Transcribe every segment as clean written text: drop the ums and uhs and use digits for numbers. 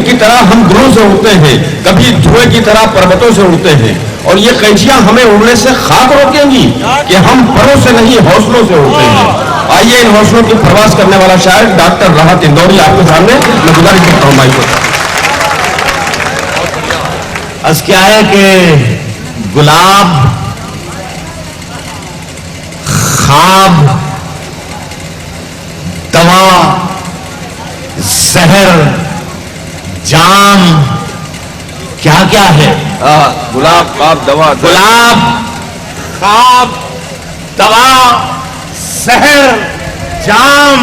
میگھ کی طرح ہم دلوں سے اڑتے ہیں، کبھی دھوئے کی طرح پروتوں سے اڑتے ہیں، اور یہ قینچیاں ہمیں اڑنے سے خاک روکیں گی کہ ہم پروں سے نہیں حوصلوں سے اڑتے ہیں۔ آئیے ان حوصلوں کی پرواز کرنے والا شاعر ڈاکٹر راحت اندوری آپ کے سامنے میں گزارش کرتا ہوں بھائی کو۔ از کیا ہے کہ گلاب، خواب، دوا، زہر، جام، کیا کیا ہے؟ گلاب، خواب، دوا، گلاب، خواب، دوا، زہر، جام،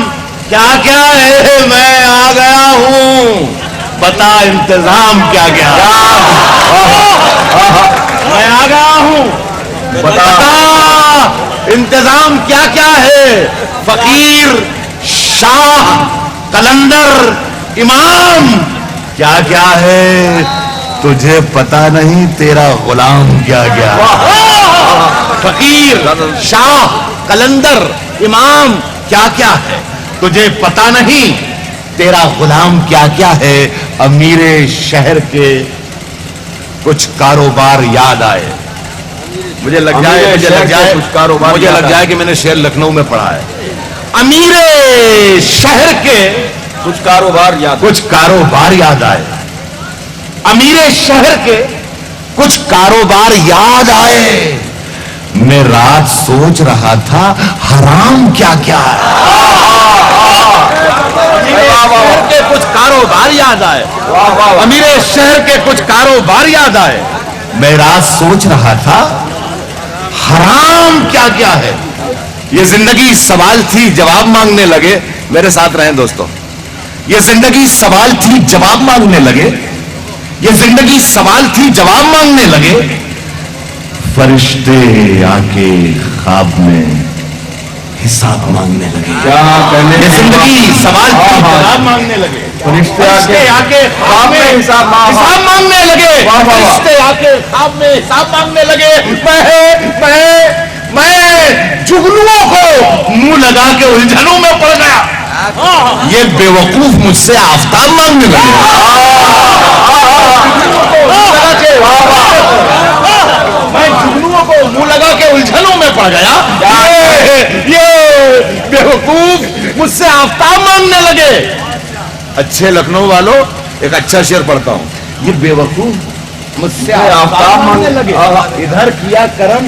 کیا کیا ہے؟ میں آ گیا ہوں، بتا انتظام کیا کیا؟ میں آ گیا ہوں، بتا انتظام کیا کیا ہے؟ فقیر، شاہ، قلندر، امام، کیا کیا ہے؟ تجھے پتا نہیں تیرا غلام کیا کیا؟ فقیر، شاہ، قلندر، امام، کیا کیا ہے؟ تجھے پتا نہیں تیرا غلام کیا کیا ہے؟ امیر شہر کے کچھ کاروبار یاد آئے۔ مجھے لگ جائے کہ میں نے شعر لکھنؤ میں پڑھا ہے۔ امیر شہر کے کچھ کاروبار یاد آئے۔ امیر شہر کے کچھ کاروبار یاد آئے۔ میں رات سوچ رہا تھا حرام کیا کیا ہے۔ کے کچھ کاروبار یاد آئے۔ امیر شہر کے کچھ کاروبار یاد آئے۔ میں رات سوچ رہا تھا حرام کیا کیا ہے۔ یہ زندگی سوال تھی جواب مانگنے لگے۔ میرے ساتھ رہیں دوستو، یہ زندگی سوال تھی جواب مانگنے لگے۔ یہ زندگی سوال تھی جواب مانگنے لگے۔ فرشتے آ کے خواب میں حساب مانگنے لگے۔ یہ زندگی سوال تھی جواب مانگنے لگے۔ فرشتے آ کے خواب میں حساب مانگنے لگے۔ فرشتے آ کے خواب میں حساب مانگنے لگے۔ میں جگنوں کو منہ لگا کے الجھنوں میں پڑ گیا۔ یہ بے وقوف مجھ سے آفتاب مانگنے لگے۔ میں جگنوں کو منہ لگا کے الجھنوں میں پڑ گیا۔ یہ بے وقوف مجھ سے آفتاب مانگنے لگے۔ اچھے لکھنؤ والوں، ایک اچھا شعر پڑھتا ہوں۔ یہ بے وقوف مجھ سے آفتاب مانگنے لگے۔ ادھر کیا کرم،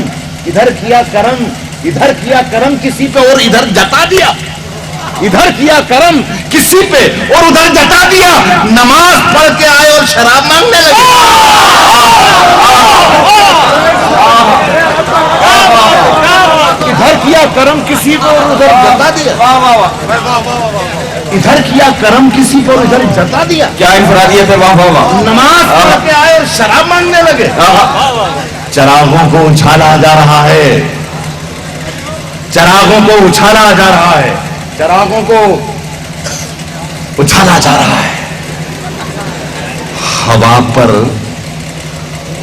ادھر کیا کرم، ادھر کیا کرم کسی پہ اور ادھر جتا دیا۔ ادھر کیا کرم کسی پہ اور ادھر جتا دیا۔ نماز پڑھ کے آئے اور شراب مانگنے لگے۔ ادھر کیا کرم کسی پہ اور ادھر جتا دیا۔ ادھر کیا کرم کسی پہ اور ادھر جتا دیا۔ کیا انفرادیت ہے؟ واہ واہ واہ۔ نماز پڑھ کے آئے اور شراب مانگنے لگے۔ چراغوں کو اچھالا جا رہا ہے، چراغوں کو اچھالا جا رہا ہے، چراغوں کو اچھالا جا رہا ہے۔ ہوا پر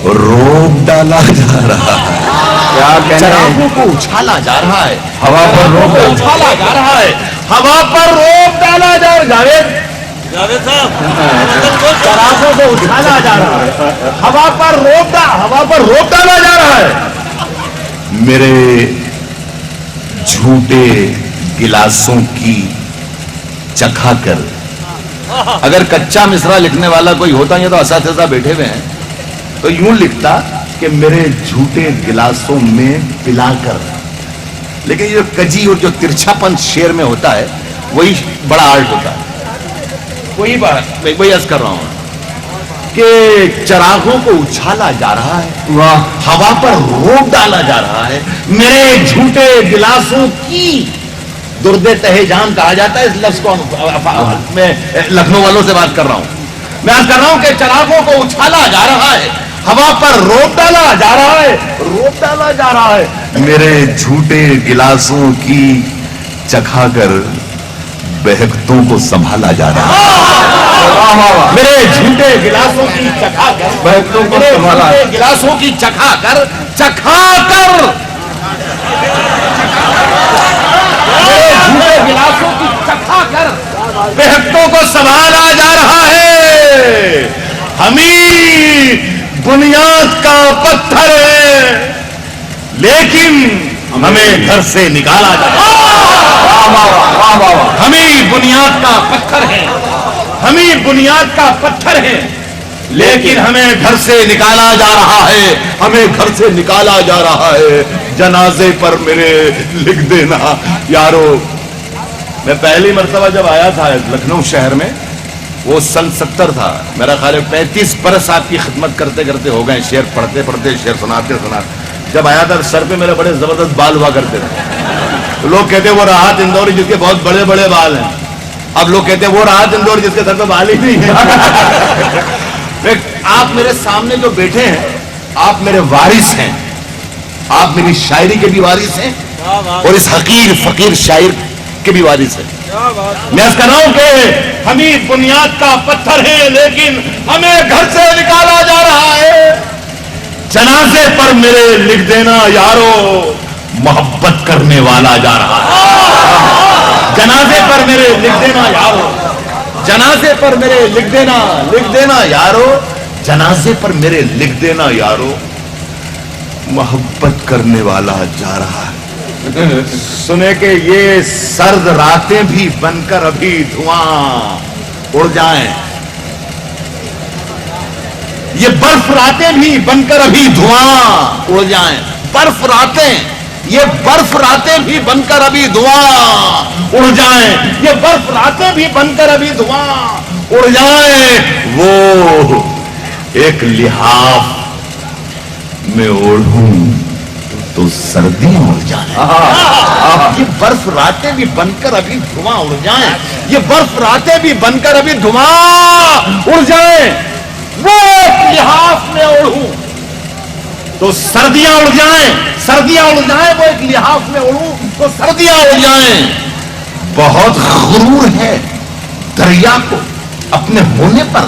روب ڈالا جا رہا ہے۔ چراغوں کو اچھالا جا رہا ہے، ہوا پر روب اچھالا جا رہا ہے، ہوا پر روب ڈالا جا رہا ہے۔ جاوید صاحب، چراغوں کو اچھالا جا رہا ہے، ہوا پر روب ڈالا جا رہا ہے۔ میرے جھوٹے گلاسوں کی چکھا کر، اگر کچا مصرع لکھنے والا کوئی ہوتا، یہ تو اساتذہ بیٹھے ہوئے ہیں، تو یوں لکھتا کہ میرے جھوٹے گلاسوں میں پلا کر۔ لیکن یہ کجی اور جو ترچھا پن شعر میں ہوتا ہے وہی بڑا آرٹ ہوتا ہے۔ وہی عرض کر رہا ہوں کہ چراغوں کو اچھالا جا رہا ہے، ہوا پر روب ڈالا جا رہا ہے۔ میرے جھوٹے گلاسوں کی، درد تہ جان کہا جاتا ہے اس لفظ کو۔ میں لکھنؤ والوں سے بات کر رہا ہوں، میں عرض کر رہا ہوں کہ چراغوں کو اچھالا جا رہا ہے، ہوا پر روب ڈالا جا رہا ہے، روب ڈالا جا رہا ہے۔ میرے جھوٹے گلاسوں کی چکھا کر بہکتوں کو سنبھالا جا رہا ہے۔ میرے جھوٹے گلاسوں کی چکھا کر بہکتوں کو سنبھالا، گلاسوں کی چکھا کر میرے جھوٹے گلاسوں کی چکھا کر بہکتوں کو سنبھالا جا رہا ہے۔ بنیاد کا پتھر ہے لیکن ہمیں گھر سے نکالا جائے. ہمیں بنیاد کا پتھر ہے, ہمیں بنیاد کا پتھر ہے لیکن ہمیں گھر سے نکالا جا رہا ہے, ہمیں گھر سے نکالا جا رہا ہے. جنازے پر میرے لکھ دینا یارو. میں پہلی مرتبہ جب آیا تھا لکھنؤ شہر میں, وہ سن 70 تھا, میرا خیال ہے 35 برس آپ کی خدمت کرتے کرتے ہو گئے, شعر پڑھتے پڑھتے شعر سناتے سناتے. جب آیا تھا سر پہ میرے بڑے زبردست بال ہوا کرتے تھے. تو لوگ کہتے وہ راحت اندوری جس کے بہت بڑے بڑے بال ہیں. اب لوگ کہتے وہ راحت اندوری جس کے سر پہ بال ہی نہیں ہے. آپ میرے سامنے جو بیٹھے ہیں آپ میرے وارث ہیں, آپ میری شاعری کے بھی وارث ہیں اور اس حقیر فقیر شاعر کے بھی وارث ہیں. میں اس کہہ رہا ہوں کہ ہمیں بنیاد کا پتھر ہے لیکن ہمیں گھر سے نکالا جا رہا ہے. جنازے پر میرے لکھ دینا یارو, محبت کرنے والا جا رہا ہے. جنازے پر میرے لکھ دینا یارو, جنازے پر میرے لکھ دینا یارو, جنازے پر میرے لکھ دینا یارو, محبت کرنے والا جا رہا ہے. سنے کہ یہ سرد راتیں بھی بن کر ابھی دھواں اڑ جائیں, یہ برف راتیں بھی بن کر ابھی دھواں اڑ جائیں. برف راتیں, یہ برف راتیں بھی بن کر ابھی دھواں اڑ جائیں, یہ برف راتیں بھی بن کر ابھی دھواں اڑ جائیں. وہ ایک لحاف میں اوڑھوں تو سردیاں اڑ جائیں. یہ برف راتیں بھی بن کر ابھی دھواں اڑ جائیں, یہ برف راتیں بھی بن کر ابھی دھواں اڑ جائیں. وہ ایک لحاف میں اوڑھوں تو سردیاں اڑ جائیں, سردیاں اڑ جائیں. وہ ایک لحاف میں اوڑھوں تو سردیاں اڑ جائیں. بہت غرور ہے دریا کو اپنے ہونے پر.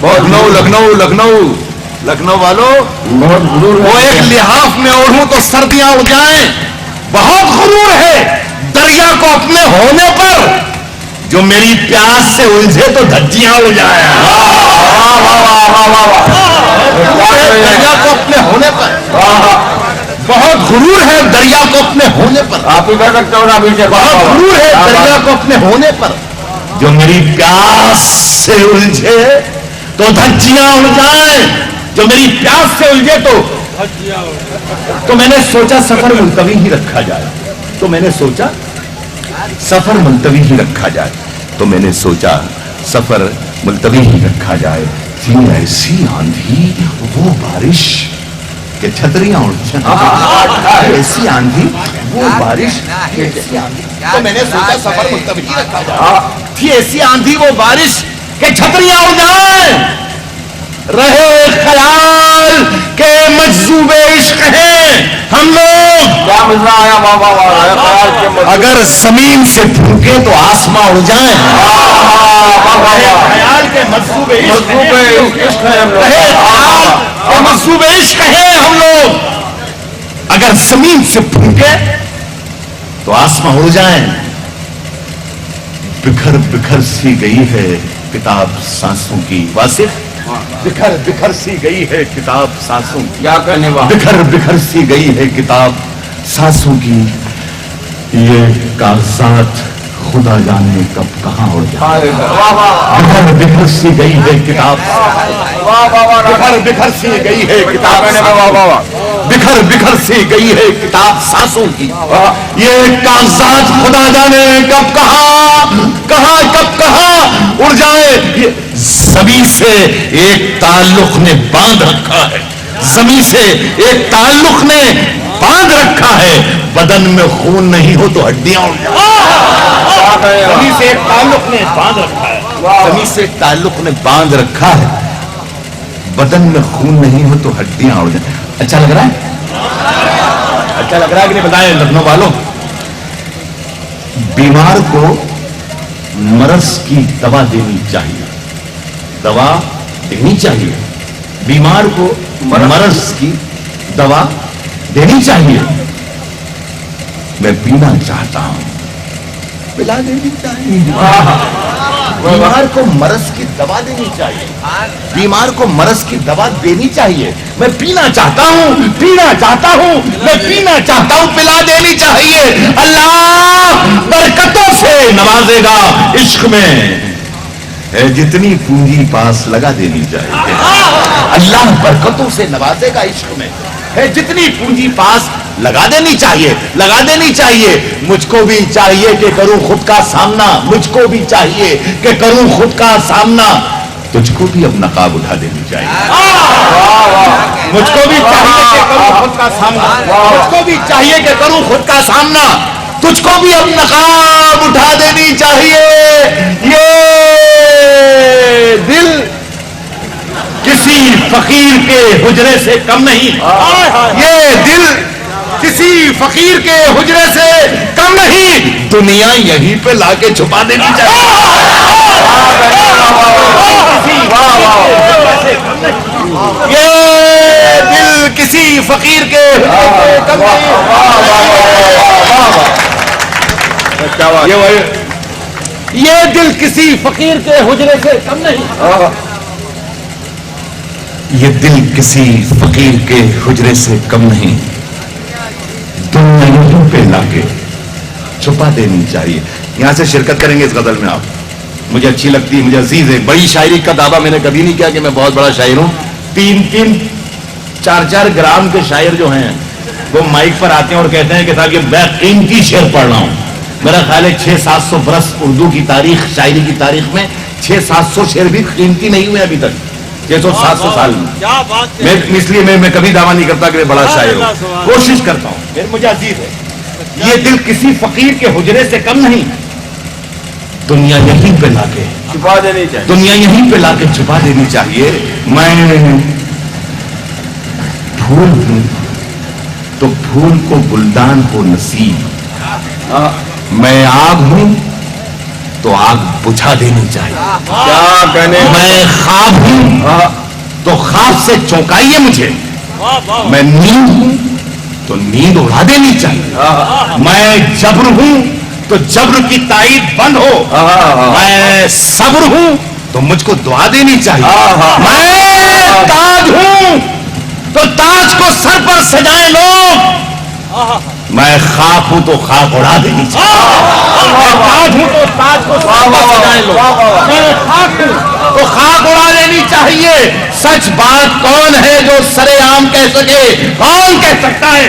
لکھنؤ لکھنؤ لکھنؤ لکھنؤ والوں, وہ ایک لحاف میں اوڑھوں تو سردیاں اڑ جائیں. بہت غرور ہے دریا کو اپنے ہونے پر, جو میری پیاس سے الجھے تو دھجیاں اڑ جائیں. دریا کو اپنے ہونے پر, بہت غرور ہے دریا کو اپنے ہونے پر. آپ ہی کہہ سکتے ہو نا, بہت غرور ہے دریا کو اپنے ہونے پر, جو میری پیاس سے الجھے تو دھجیاں اڑ جائیں. جو میری پیاس سے الجھے تو میں نے سوچا سفر ملتوی ہی رکھا جائے. تو میں نے سوچا سفر ملتوی ہی رکھا جائے. تو میں نے سوچا سفر ملتوی ہی رکھا جائے. تھی ایسی آندھی وہ بارش کہ چھتریاں اڑ جائیں. ایسی آندھی وہ بارش کہ ایسی آندھی. تو میں نے سوچا سفر ملتوی ہی رکھا جائے. تھی ایسی آندھی وہ بارش کہ چھتریاں اڑ جائیں. رہے خیال کہ مجذوب عشق ہیں ہم لوگ. اگر زمین سے پھونکے تو آسماں اڑ جائیں. خیال کے مجذوب عشق ہیں ہم لوگ. اگر زمین سے پھونکے تو آسماں اڑ جائیں. بکھر بکھر سی گئی ہے کتاب سانسوں کی. واصف بکھر بکھر سی گئی ہے کتاب سانسوں کی. کیا کہنے والا, بکھر بکھر سی گئی ہے کتاب سانسوں کی. یہ کاغذات خدا جانے کب کہاں اڑ جائے. بکھر بکھر سی گئی ہے کتاب, بکھر بکھر سی گئی ہے کتاب, بکھر بکھر سی گئی ہے کتاب سانسوں کی. یہ کاغذات خدا جانے کب کہاں کب کہاں اڑ جائے. زمین سے ایک تعلق نے باندھ رکھا ہے, زمین سے ایک تعلق نے باندھ رکھا ہے. بدن میں خون نہیں ہو تو ہڈیاں اڑ جائیں. زمین سے ایک تعلق نے باندھ رکھا ہے, زمین سے ایک تعلق نے باندھ رکھا ہے. بدن میں خون نہیں ہو تو ہڈیاں اڑ جائیں. اچھا لگ رہا ہے, اچھا لگ رہا ہے کہ نہیں بتائیں لکھنؤ والوں. بیمار کو مرض کی دوا دینی چاہیے, دوا دینی چاہیے. بیمار کو مرض کی دوا دینی چاہیے. میں پینا چاہتا ہوں, پلا دینی چاہیے. بیمار کو مرض کی دوا دینی چاہیے, بیمار کو مرض کی دوا دینی چاہیے. میں پینا چاہتا ہوں, پینا چاہتا ہوں, میں پینا چاہتا ہوں, پلا دینی چاہیے. اللہ برکتوں سے نوازے گا عشق میں, ہے جتنی پونجی پاس لگا دینی چاہیے. اللہ برکتوں سے نوازے گا عشق میں, ہے جتنی پونجی پاس لگا دینی چاہیے, لگا دینی چاہیے. مجھ کو بھی چاہیے کہ کروں خود کا سامنا, مجھ کو بھی چاہیے کہ کروں خود کا سامنا. تجھ کو بھی اب نقاب اٹھا دینی چاہیے. مجھ کو بھی چاہیے کہ کروں خود کا سامنا, مجھ کو بھی چاہیے کہ کروں خود کا سامنا. تجھ کو بھی اب نقاب اٹھا دینی چاہیے. یہ دل کسی فقیر کے حجرے سے کم نہیں, یہ دل کسی فقیر کے حجرے سے کم نہیں. دنیا یہیں پہ لا کے چھپا دینی چاہیے. یہ دل کسی فقیر کے حجرے سے کم نہیں. یہ دل کسی فقیر کے حجرے سے کم نہیں. یہ دل کسی فقیر کے حجرے سے کم نہیں. دنیا یہیں پہ لا کے چھپا دینی چاہیے. یہاں سے شرکت کریں گے اس غزل میں آپ, مجھے اچھی لگتی ہے, مجھے عزیز ہے. بڑی شاعری کا دعویٰ میں نے کبھی نہیں کیا کہ میں بہت بڑا شاعر ہوں. 3-4 گرام کے شاعر جو ہیں وہ مائک پر آتے ہیں اور کہتے ہیں کہ صاحب یہ میں قیمتی شعر پڑھ رہا ہوں. میرا خیال ہے 600-700 برس اردو کی تاریخ, شاعری کی تاریخ میں 600-700 شعر بھی قیمتی نہیں ہوئے ابھی تک, 600-700 سال میں. اس لیے میں کبھی دعویٰ نہیں کرتا کہ میں بڑا شاعر ہوں, کوشش کرتا ہوں. مجھے عزیز ہے یہ دل کسی فقیر کے حجرے سے کم نہیں. دنیا یہیں پہ لا کے چھپا دینی چاہیے, دنیا یہیں پہ لا کے چھپا دینی چاہیے. میں پھول ہوں تو پھول کو گلدان کو نصیب, میں آگ ہوں تو آگ بجھا دینی چاہیے. کیا کہنے, میں خواب ہوں تو خواب سے چونکائیے مجھے. میں نیند ہوں تو نیند اڑا دینی چاہیے. میں جبر ہوں تو جبر کی تائید بند ہو. میں صبر ہوں تو مجھ کو دعا دینی چاہیے. میں تاج ہوں تو تاج کو سر پر سجائے لوگ. میں خاک ہوں تو خاک اڑا دینی چاہیے. میں تاج ہوں تو تاج کو سر پر سجائے لوگ. میں خاک ہوں تو خاک اڑا دینی چاہیے. سچ بات کون ہے جو سرے عام کہہ سکے, کون کہہ سکتا ہے؟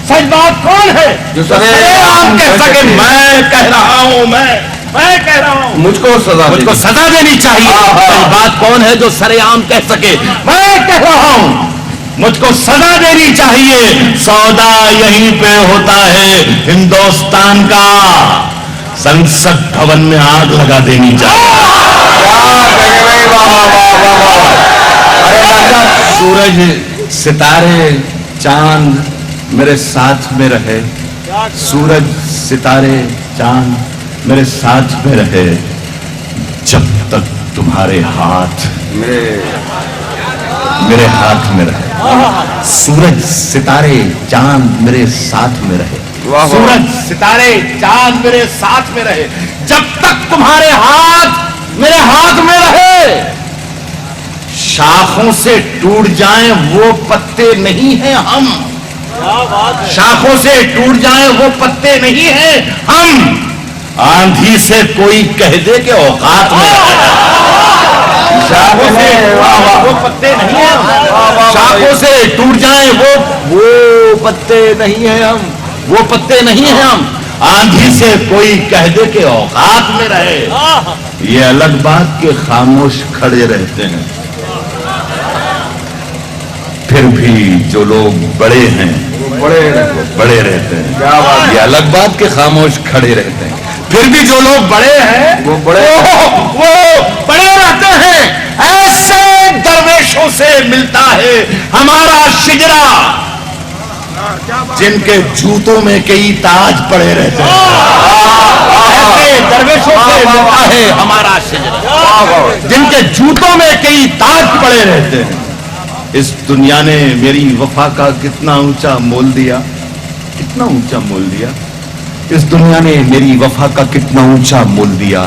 سچ بات کون ہے جو سرے عام کہہ سکے؟ میں کہہ رہا ہوں, میں کہہ رہا ہوں, مجھ کو سزا دینی چاہیے. سچ بات کون ہے جو سرے عام کہہ سکے؟ میں کہہ رہا ہوں, مجھ کو سزا دینی چاہیے. سودا یہیں پہ ہوتا ہے ہندوستان کا, سنسد بھون میں آگ لگا دینی چاہیے. سورج ستارے چاند میرے ساتھ میں رہے, سورج ستارے چاند میرے ساتھ میں رہے, جب تک تمہارے ہاتھ میرے ہاتھ میں رہے. سورج ستارے چاند میرے ساتھ میں رہے, سورج ستارے چاند میرے ساتھ میں رہے, جب تک تمہارے ہاتھ میرے ہاتھ میں رہے. شاخوں سے ٹوٹ جائیں وہ پتے نہیں ہیں ہم, شاخوں سے ٹوٹ جائیں وہ پتے نہیں ہیں ہم. آندھی سے کوئی کہہ دے کہ اوقات میں شاخوں سے وہ پتے نہیں ہیں, شاخوں سے ٹوٹ جائیں وہ پتے نہیں ہیں ہم, وہ پتے نہیں ہیں ہم. آندھی سے کوئی کہہ دے کہ اوقات میں رہے. یہ الگ بات کہ خاموش کھڑے رہتے ہیں, پھر بھی جو لوگ بڑے ہیں بڑے رہتے ہیں. یہ الگ بات کہ خاموش کھڑے رہتے ہیں, پھر بھی جو لوگ بڑے ہیں وہ بڑے رہتے ہیں. ایسے درویشوں سے ملتا ہے ہمارا شجرا جن کے جوتوں میں کئی تاج پڑے رہتے ہیں. ایسے درویشوں سے ملتا ہے ہمارا شجرا جن کے جوتوں میں کئی تاج پڑے رہتے ہیں. اس دنیا نے میری وفا کا کتنا اونچا مول دیا, کتنا اونچا مول دیا. اس دنیا نے میری وفا کا کتنا اونچا مول دیا.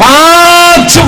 5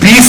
20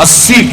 80